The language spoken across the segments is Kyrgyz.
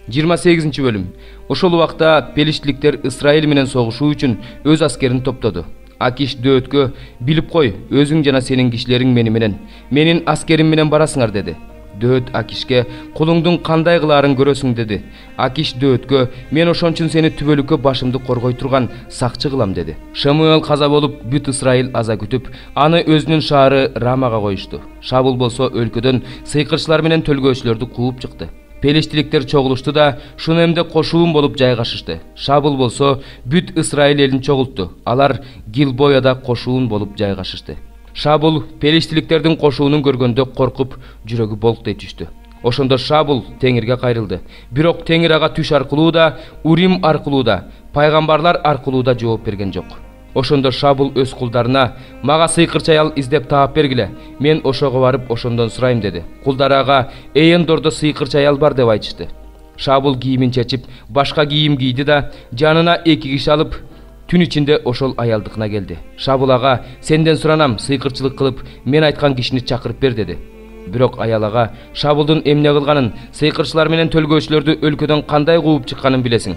28 bölüm. Ошол убакта пелиштиликтер Исраил менен согушуу үчүн өз аскерин топтоду. Акиш Дөөткө билип кой, өзүң жана сенин кишилериң менин аскерим менен барасыңар деди. Дөөт Акишке кулуңдун кандай кылаарын көрөсүң деди. Акиш Дөөткө мен ошончун сени түбөлүккө башымды коргой турган сакчы кылам деди. Шамуэл каза болуп бүт Исраил аза күтүп, аны өзүнүн шаары Рамага коюшту. Шабул болсо өлкөдөн сыйкырчылар менен төлгөөчүлөрдү кууп чыкты. Пелиштиликтер чогулушту да Шунемде кошуун болуп жайгашышты. Шабул болсо бүт Исраил элин чогултту. Алар Гилбояда кошуун болуп жайгашышты. Шабул пелиштиликтердин кошуунун көргөндө коркуп, жүрөгү болктой түштү. Ошондо Шабул Теңирге кайрылды. Бирок Теңир ага түш аркылуу да, Урим аркылуу да, пайгамбарлар аркылуу да жооп берген жок. Ошондо Шабул өз кулдарына: "Мага сыйкырчы аял издеп таап бергиле. Мен ошого барып ошондон сурайм" деди. Кулдар ага Эендордо сыйкырчы аял бар деп айтышты. Шабул кийимин чечип, башка кийим кийди да жанына 2 киши алып, түн ичинде ошол аялдыкына келди. Шабул ага: "Сенден суранам, сыйкырчылык кылып, мен айткан кишини чакырып бер" деди. Бирок аял ага Шабулдун эмне кылганын, сыйкырчылар менен төлгөөчүлөрдү өлкөдөн кандай кууп чыкканын билесиң.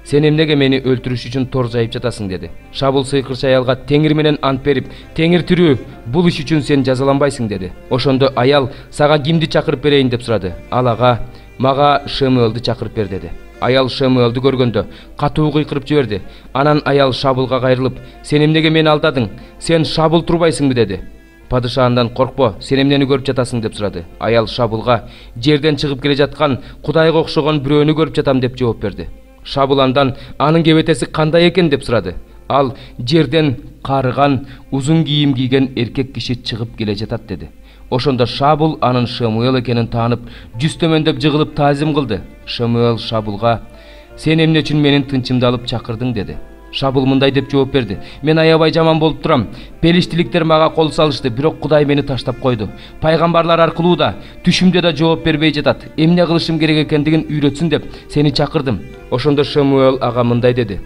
"Сен эмнеге мени өлтүрүш үчүн тор жайып жатасың" деди. Шабул сыйкырчы аялга Теңир менен ант берип: "Теңир тирүү, бул иш үчүн сен жазаланбайсың" деди. Ошондо аял: "Сага кимди чакырып берейин" деп сурады. Ал ага: "Мага Шамуэлди чакырып бер" деди. Аял Шамуэлди көргөндө катуу кыйкырып жиберди. Анан аял Шабулга кайрылып: "Сен эмнеге мени алдадың? Сен Шабул турбайсыңбы" деди. "Падыша андан коркпо, сен эмнени көрүп жатасың" деп сурады. Аял Шабулга: "Жерден чыгып келе жаткан Кудайга окшогон бирөөнү көрүп жатам" деп жооп берди. Шабул андан: "Анын кебетеси кандай экен" деп сурады. Ал: "Жерден карыган, узун кийим кийген эркек киши чыгып келе жатат" деди. Ошондо Шабул анын Шамуэл экенин таанып, жүз төмөндөп жыгылып таазим кылды. Шамуэл Шабулга: "Сен эмне үчүн менин тынчымды алып чакырдың" деди. Шабул мындай деп жооп берди: "Мен аябай жаман болуп турам. Пелиштиликтер мага кол салышты, бирок Кудай мени таштап койду. Пайгамбарлар аркылуу да, түшүмдө да жооп бербей жатат. Эмне кылышым керек экендигин үйрөтсүн деп сени чакырдым." Ошондо Шамуэл ага мындай деди: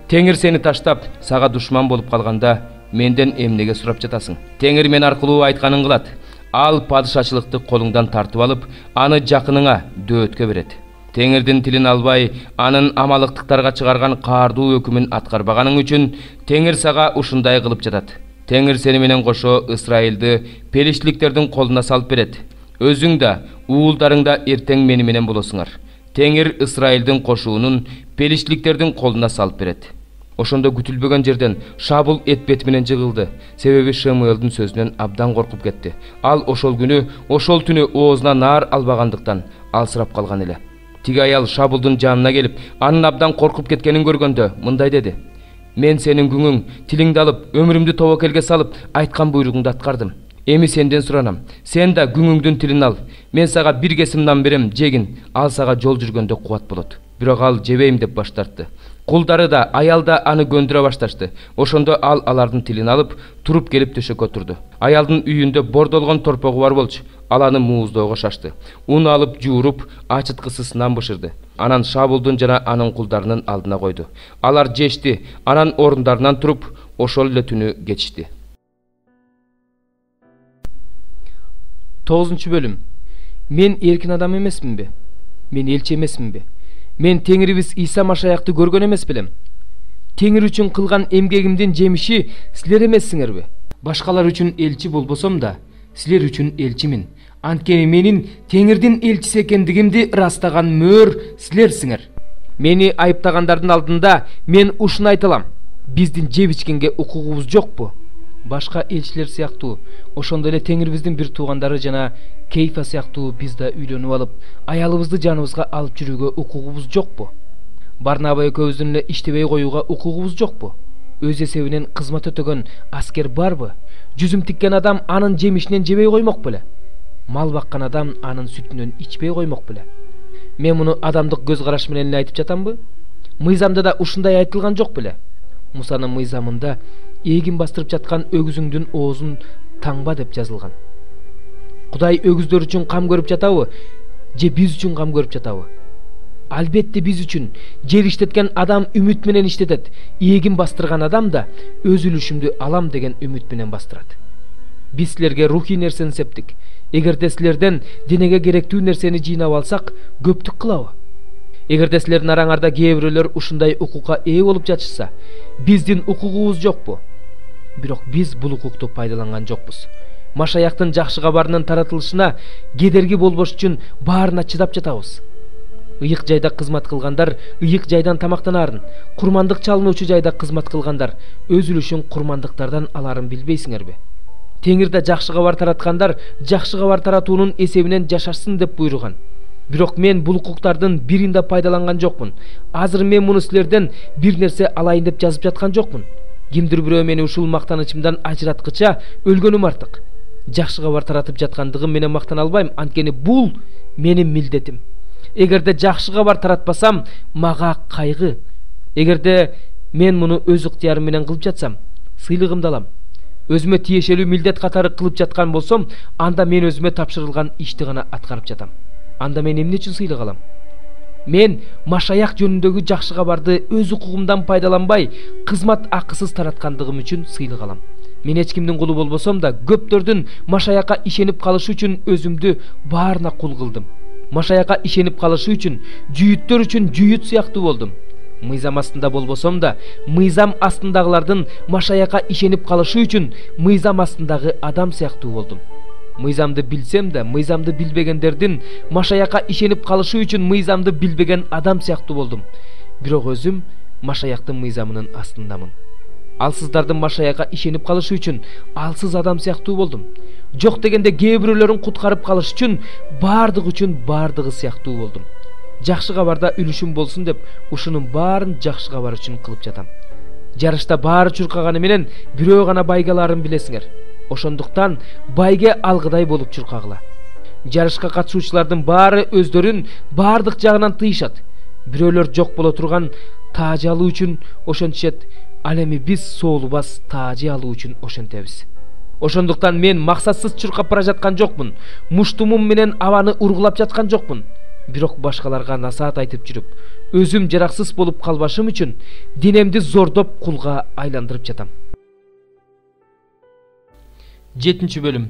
"Теңир сени таштап, сага душман болуп калганда, менден эмнеге сурап жатасың? Теңир мен аркылуу айтканын кылат. Ал падышачылыкты колуңдан тартып алып, аны жакыныңа Дөөткө берет. Теңирдин тилин албай, анын амалыктыктарга чыгарган каардуу өкүмүн аткарбаганың үчүн Теңир сага ушундай кылып жатат. Теңир сени менен кошо Исраилди пелиштиликтердин колуна салып берет. Өзүң да, уулдарың да эртең мени менен болосуңар. Теңир Исраилдин кошуунун пелиштиликтердин колуна салып берет." Ошондо күтүлбөгөн жерден Шабул эт бет менен жыгылды. Себеби Шамуэлдин сөзүнөн абдан коркуп кетти. Ал ошол күнү, ошол түнү оозуна наар албагандыктан алсырап калган эле. Тиги аял Шабулдун жанына келип, анын абдан коркуп кеткенин көргөндө мындай деди: "Мен сенин күңүң, тилиңди алып, өмүрүмдү тобокелге салып, айткан буйругуңду аткардым. Эми сенден суранам, сен да күңүңдүн тилин ал. Мен сага бир кесим нан берем, жегин, ал сага жол жүргөндө кубат болот." Бирок ал жебейм деп баш тартты. Кулдары да, аял да аны көндүрө башташты. Ошондо ал алардын тилин алып, туруп келип төшөккө турду. Аялдын үйүндө бордолгон торпогу бар болчу. Ал аны мууздоого шашты. Ун алып жууруп, ачыткысыз нан бышырды. Анан Шабулдун жана анын кулдарынын алдына койду. Алар жешти, анан орундарынан туруп, ошол эле түнү кетишти. 9 бөлүм. Мен эркин адам эмесминби? Мен элчи эмесминби? Мен Теңирибиз Иса Машаякты көргөн эмес белем? Теңир үчүн кылган эмгегимдин жемиши силер эмессиңерби? Башкалар үчүн элчи болбосом да, силер үчүн элчимин. Анткени менин Теңирдин элчиси экендигимди ырастаган мөөр силерсиңер. Мени айыптагандардын алдында мен ушуну айта алам: биздин жеп ичкенге укугубуз жокпу? Башка элчилер сыяктуу, ошондой эле Теңирибиздин бир туугандары жана Кейфа сыяктуу биз да үйлөнүп алып, аялыбызды жаныбызга алып жүрүүгө укугубуз жокпу? Барнаба экөөбүздүн эле иштебей коюуга укугубуз жокпу? Өз эсебинен кызмат өтөгөн аскер барбы? Жүзүм тиккен адам анын жемишинен жебей коймок беле? Мал баккан адам анын сүтүнөн ичпей коймок беле? Мен муну адамдык көз караш менен эле айтып жатамбы? Мыйзамда да ушундай айтылган жок беле? Мусанын мыйзамында эгин бастырып жаткан өгүзүңдүн оозун таңба деп жазылган. Кудай өгүздөр үчүн кам көрүп жатабы, же биз үчүн кам көрүп жатабы? Албетте биз үчүн. Жер иштеткен адам үмүт менен иштетет. Эгин бастырган адам да өз үлүшүмдү алам деген үмүт менен бастырат. Биз силерге рухий нерсени септик. Эгерде силерден денеге керектүү нерсени жыйнап алсак, көптүк кылабы? Эгерде силердин араңарда кээ бирөөлөр ушундай укукка ээ болуп жатышса, биздин укугубуз жокпу? Бирок биз бул укукту пайдаланган жокпуз. Машаяктын жакшы кабарынын таратылышына кедерги болбош үчүн баарына чыдап жатабыз. Ыйык жайда кызмат кылгандар ыйык жайдан тамактанарын, курмандык чалынуучу жайда кызмат кылгандар өз үлүшүн курмандыктардан аларын билбейсиңерби? Теңирде жакшы кабар тараткандар жакшы кабар таратуунун эсебинен жашашсын деп буйруган. Бирок мен бул укуктардын бирин да пайдаланган жокмун. Азыр мен муну силерден бир нерсе алайын деп жазып жаткан жокмун. Кимдир бирөө мени ушул мактанычымдан ажыраткыча өлгөнүм артык. Жакшы кабар таратып жаткандыгым менен мактана албайм, анткени бул менин милдетим. Эгерде жакшы кабар таратпасам, мага кайгы. Эгерде мен муну өз ыктыярым менен кылып жатсам, сыйлыгымды алам. Өзүмө тиешелүү милдет катары кылып жаткан болсом, анда мен өзүмө тапшырылган ишти гана аткарып жатам. Анда мен эмне үчүн сыйлык алам? Мен машаяк жөнүндөгү жакшы кабарды өз укугумдан пайдаланбай, кызмат акысыз тараткандыгым үчүн сыйлык алам. Мен эч кимдин кулу болбосом да, көптөрдүн машаякка ишенип калышы үчүн өзүмдү баарына кул кылдым. Машаякка ишенип калышы үчүн, жүйүттөр үчүн жүйүт сыяктуу болдум. Мыйзам астында болбосом да, мыйзам астындагылардын машаякка ишенип калышы үчүн мыйзам астындагы адам сыяктуу болдум. Мыйзамды билсем да, мыйзамды билбегендердин машаякка ишенип калышы үчүн мыйзамды билбеген адам сыяктуу болдум. Бирок өзүм машаяктын мыйзамынын астындамын. Алсыздардын машаякка ишенип калышы үчүн алсыз адам сыяктуу болдум. Жок дегенде кээ бирөөлөрүн куткарып калыш үчүн бардыгы сыяктуу болдум. Жакшы кабарда үлүшүм болсун деп, ушунун баарын жакшы кабар үчүн кылып жатам. Жарышта баары чуркаганы менен бирөө гана байге аларын билесиңер. Ошондуктан байге алгыдай болуп чуркагыла. Жарышка катышуучулардын баары өздөрүн баардык жагынан тыйышат. Бирөөлөр жок боло турган таажы алуу үчүн ошентишет, ал эми биз соолубас таажы алуу үчүн ошентебиз. Ошондуктан мен максатсыз чуркап бара жаткан жокмун. Муштумум менен абаны ургулап жаткан жокмун. Бирок башкаларга насаат айтып жүрүп, өзүм жараксыз болуп калбашым үчүн денемди зордоп кулга айландырып жатам. 7-бөлүм.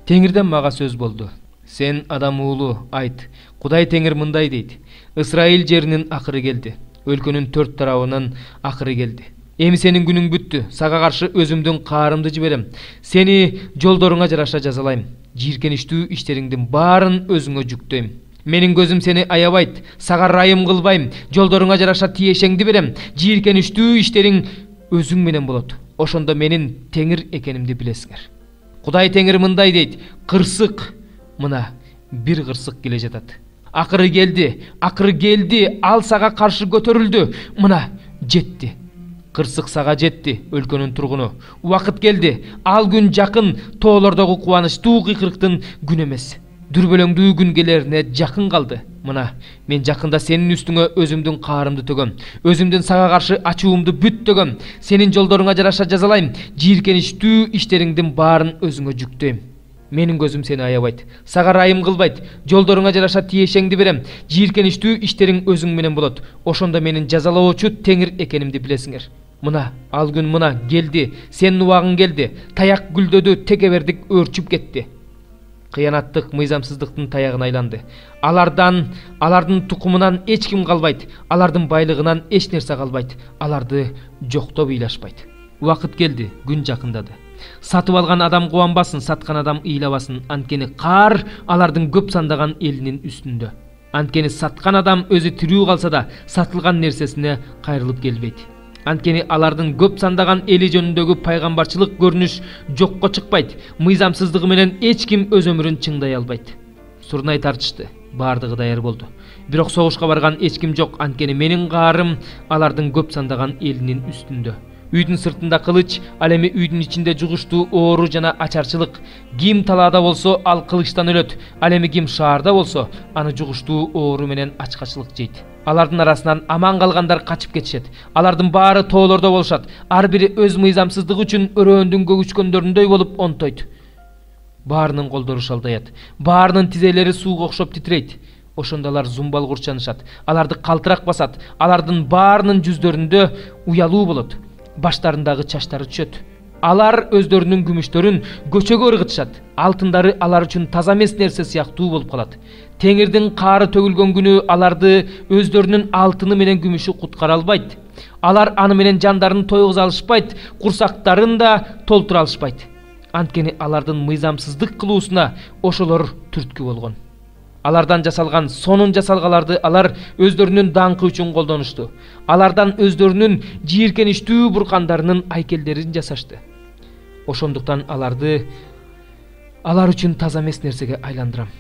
Теңирден мага сөз болду. Сен адам уулу, айт. Кудай Теңир мындай дейт. Исраил жеринин акыры келди. Өлкөнүн 4 тарабынан акыры келди. Эми сенин күнүң бүттү. Сага каршы өзүмдүн каарымды жиберем. Сени жолдоруңа жараша жазалайм. Жийиркеничтүү иштериңдин баарын өзүңө жүктөйм. Менин көзүм сени аябайт. Сага райым кылбайм. Жолдоруңа жараша тиешеңди берем. Жийиркеничтүү иштериң өзүң менен болот. Ошондо менин Теңир экенимди билесиңер. Кудай Теңир мындай дейт. Кырсык. Мына бир кырсык келе жатат. Акыры келди. Ал сага каршы көтөрүлдү. Мына жетти. Кырсык сага жетти, өлкөнүн тургуну. Убакыт келди. Ал күн жакын, тоолордогу кубанычтуу кыйкырыктын күн эмес. Дүрбөлөңдүү күн келерине жакын калды. Мына, мен жакында сенин үстүңө өзүмдүн каарымды төгөм. Өзүмдүн сага каршы ачуумду бүт төгөм. Сенин жолдоруңа жараша жазалайм. Жийиркеничтүү иштериңдин баарын өзүңө жүктөйм. Менин көзүм сени аябайт. Сага райым кылбайт. Жолдоруңа жараша тиешеңди берем. Жийиркеничтүү иштериң өзүң менен болот. Ошондо менин жазалоочу Теңир экенимди билесиңер. Мына, ал күн мына келди. Сенин убагың келди. Таяк гүлдөдү, текебердик өрчүп кетти. Кыянаттык, мыйзамсыздыктын таягына айланды. Алардын тукумунан эч ким калбайт. Алардын байлыгынан эч нерсе калбайт. Аларды жоктоп ыйлашпайт. Убакыт келди, күн жакындады. Сатып алган адам кубанбасын, саткан адам ыйлабасын. Анткени каар алардын көп сандаган элинин үстүндө. Анткени саткан адам өзү тирүү калса да, сатылган нерсесине кайрылып келбейт. Анткени алардын көп сандаган эли жөнүндөгү пайгамбарчылык көрүнүш жокко чыкпайт. Мыйзамсыздыгы менен эч ким өз өмүрүн чыңдай албайт. Сурнай тартышты, бардыгы даяр болду. Бирок согушка барган эч ким жок, анткени менин каарым алардын көп сандаган элинин үстүндө. Үйдүн сыртында кылыч, ал эми үйдүн ичинде жугуштуу оору жана ачарчылык. Ким талаада болсо, ал кылычтан өлөт. Ал эми ким шаарда болсо, аны жугуштуу оору менен ачкачылык жейт. Алардын арасынан аман калгандар качып кетишет. Алардын баары тоолордо болушат. Ар бири өз мыйзамсыздыгы үчүн өрөөндүн көгүчкөндөрүндөй болуп онтойт. Баарынын колдору шалдаят. Баарынын тизелери сууга окшоп титирейт. Ошондо алар зумбал курчанышат. Аларды калтырак басат. Алардын баарынын жүздөрүндө уялуу болот. Баштарындагы чачтары түшөт. Алар өздөрүнүн күмүштөрүн көчөгө ыргытышат. Алтындары алар үчүн таза эмес нерсе сыяктуу болуп калат. Теңирдин каары төгүлгөн күнү аларды өздөрүнүн алтыны менен күмүшү куткара албайт. Алар аны менен жандарын тойгуза алышпайт, курсактарын да толтура алышпайт. Анткени алардын мыйзамсыздык кылуусуна ошолор түрткү болгон. Алардан жасалган сонун жасалгаларды алар өздөрүнүн даңкы үчүн колдонушту. Алардан өздөрүнүн жийиркеничтүү буркандарынын айкелдерин жасашты. Ошондуктан аларды алар үчүн таза эмес нерсеге айландырам.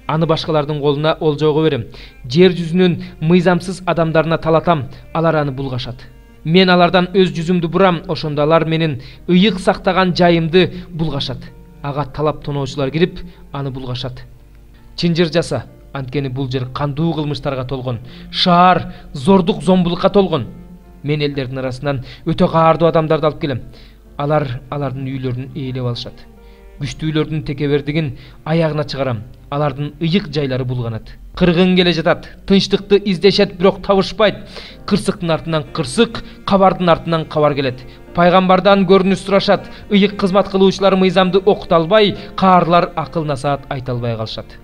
Аны башкалардын колуна олжоого берем. Жер жүзүнүн мыйзамсыз адамдарына талатам, алар аны булгашат. Мен алардан өз жүзүмдү бурам, ошондо алар менин ыйык сактаган жайымды булгашат. Ага талап тоноочулар кирип, аны булгашат. Чынжыр жаса, анткени бул жер кандуу кылмыштарга толгон, шаар зордук зомбулукка толгон. Мен элдердин арасынан өтө каардуу адамдарды алып келем. Алар алардын үйлөрүн ээлеп алышат. Күчтүүлөрдүн текебердигин аягына чыгарам. Алардын ыйык жайлары булганат. Кыргын келе жатат, тынчтыкты издешет, бирок табышпайт. Кырсыктын артынан кырсык, кабардын артынан кабар келет. Пайгамбардан көрүнүш сурашат. Ыйык кызмат кылуучулар мыйзамды окута албай, каарлар акыл насаат айта албай калышат.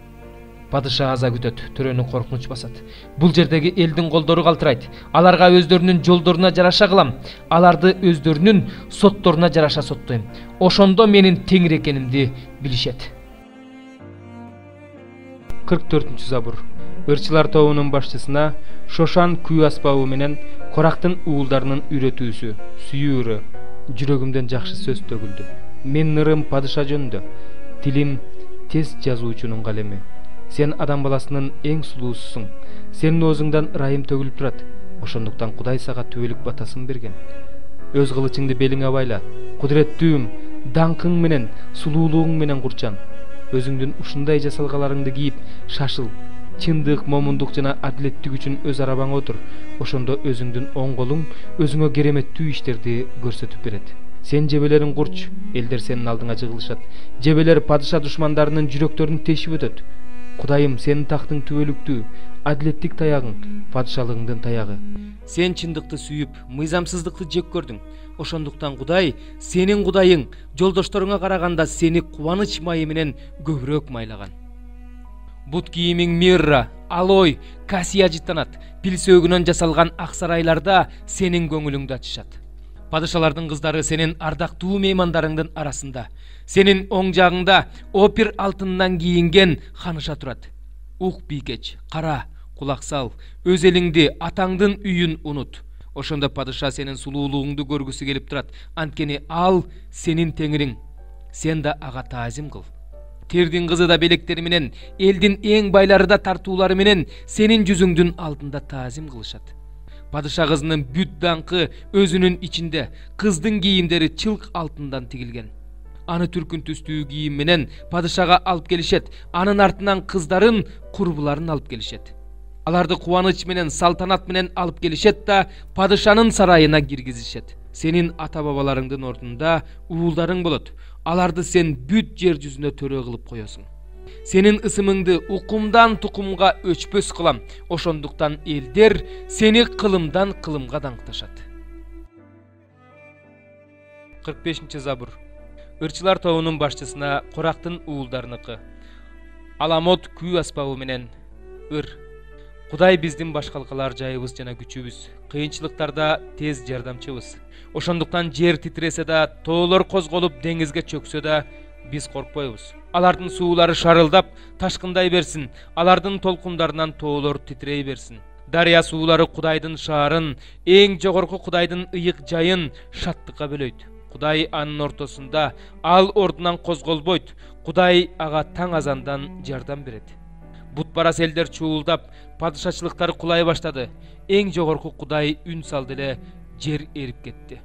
Падыша аза күтөт, төрөнү коркунуч басат. Бул жердеги элдин колдору калтырайт. Аларга өздөрүнүн жолдоруна жараша кылам. Аларды өздөрүнүн сотторуна жараша соттойм. Ошондо менин теңир экенимди билишет. 44-забур. Ырчылар тобунун башчысына Шошан күй аспабы менен Корактын уулдарынын үйрөтүүсү, сүйүүрү, жүрөгүмдөн жакшы сөз төгүлдү. Мен ырым падыша жөнүндө, тилим тез жазуучунун калеми. Сен адам баласынын эң сулуусуң. Сенин оозуңдан ырайым төгүлүп турат. Ошондуктан Кудай сага түбөлүк батасын берген. Өз кылычыңды белиңе байла. Кудуреттүүм, даңкың менен, сулуулугуң менен курчан. Өзүңдүн ушундай жасалгаларыңды кийип, шашыл. Чындык, момундук жана адилеттик үчүн өз арабаңа отур. Ошондо өзүңдүн оң колуң өзүңө кереметтүү иштерди көрсөтүп берет. Сен жебелерин курч, элдер сенин алдыңа жыгылышат. Жебелер падыша душмандарынын жүрөктөрүн тешип өтөт. Кудайым, сенин тактың түбөлүктүү, адилеттик таягың, падышалыгыңдын таягы. Сен чындыкты сүйүп, мыйзамсыздыкты жек көрдүң. Ошондуктан Кудай, сенин Кудайың, жолдошторуңа караганда сени кубаныч майы менен көбүрөөк майлаган. Бут кийимиң мирра, алой, кассия жыттанат. Пил сөөгүнөн жасалган ак сарайларда сенин көңүлүңдү ачышат. Падышалардын кыздары сенин ардактуу меймандарыңдын арасында. Сенин оң жагыңда опир алтындан кийинген ханыша турат. Ук бийкеч, кара, кулак сал, өз элиңди, атаңдын үйүн унут. Ошондо падыша сенин сулуулугуңду көргүсү келип турат. Анткени ал сенин теңириң. Сен да ага таазим кыл. Тирдин кызы да белектери менен, элдин эң байлары да тартуулары менен сенин жүзүңдүн алдында таазим кылышат. Падыша кызынын бүт даңкы өзүнүн ичинде, кыздын кийимдери чылк алтындан тигилген. Аны түркүн түстүү кийим менен падышага алып келишет, анын артынан кыздарын, курбуларын алып келишет. Аларды кубаныч менен, салтанат менен алып келишет да падышанын сарайына киргизишет. Сенин ата-бабаларыңдын ордунда уулдарың болот. Аларды сен бүт жер жүзүнө төрө кылып коесуң. Сенин ысымыңды укумдан тукумга өчпөс кылам. Ошондуктан элдер сени кылымдан кылымга даңкташат. 45-забур. Ырчылар тобунун башчысына Корактын уулдарыныкы. Аламот күй аспабы менен ыр. Кудай биздин башкалкалар жайыбыз жана күчүбүз. Кыйынчылыктарда тез жардамчыбыз. Ошондуктан жер титресе да, тоолор козголуп деңизге чөксө да, биз коркпойбуз. Алардын суулары шарылдап, ташкындай берсин. Алардын толкундарынан тоолор титрей берсин. Дарыя суулары Кудайдын шаарын, эң жогорку Кудайдын ыйык жайын шаттыкка бөлөйт. Кудай анын ортосунда, ал ордунан козголбойт. Кудай ага таң азандан жардам берет. Бутбарас элдер чуулдап, падышачылыктары кулай баштады. Эң жогорку Кудай үн салды эле, жер эрип кетти.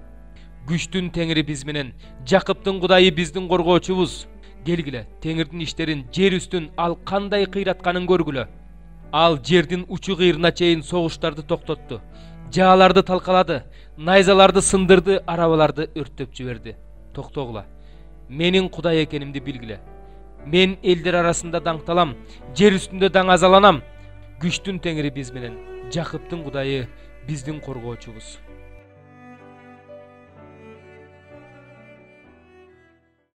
Күчтүн теңири биз менен, Жакыптын Кудайы биздин коргоочубуз. Келгиле, теңирдин иштерин, жер үстүн ал кандай кыйратканын көргүлө. Ал жердин учу кыйрына чейин согуштарды токтотту. Жааларды талкалады, найзаларды сындырды, арабаларды өрттөп жиберди. Токтогула. Менин Кудай экенимди билгиле. Мен элдер арасында даңталам, жер үстүндө даңазаланам. Күчтүн теңири биз менен, Жакыптын Кудайы биздин коргоочубуз.